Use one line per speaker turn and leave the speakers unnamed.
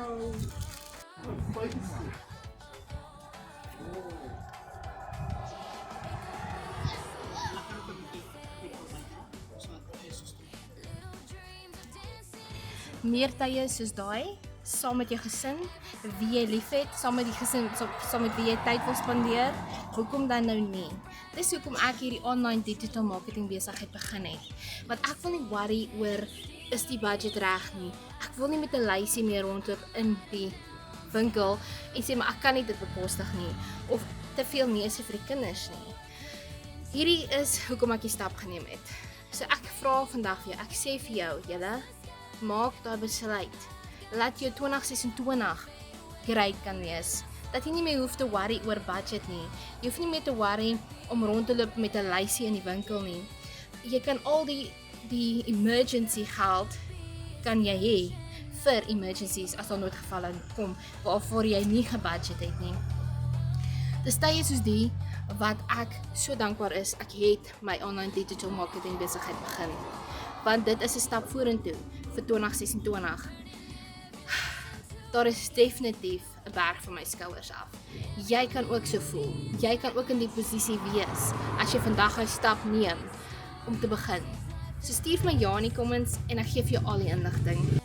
Meer tye soos daai, saam met jou gesin, wie jy liefhet, saam met die gesin, saam met wie jy tyd wil spandeer, hoekom dan nou nie? Dis hoekom ek hierdie online digital marketing besigheid begin het. Want ek wil nie worry oor is die budget reg nie. Ek wil nie met 'n lysie meer rondloop in die winkel en sê maar ek kan nie dit bekostig nie of te veel neuse vir die kinders nie. Hierdie is hoekom ek die stap geneem het. So ek vra vandag vir jou, ek sê vir jou, julle maak daai besluit. Laat jou 2026 great kan wees. Dat jy nie meer hoef te worry oor budget nie. Jy hoef nie meer te worry om rond te loop met 'n lysie in die winkel nie. Jy kan al die emergency geld kan jy hê vir emergencies as daar noodgevalle kom waarvoor jy nie gebudget het nie. Dis tye soos die wat ek so dankbaar is ek het my online digital marketing besigheid begin. Want dit is 'n stap vorentoe vir 2026. Daar is definitief 'n berg van my skouers af. Jy kan ook so voel. Jy kan ook in die posisie wees as jy vandag 'n stap neem om te begin. So stuur my ja in die comments en ek gee vir jou al die inligting.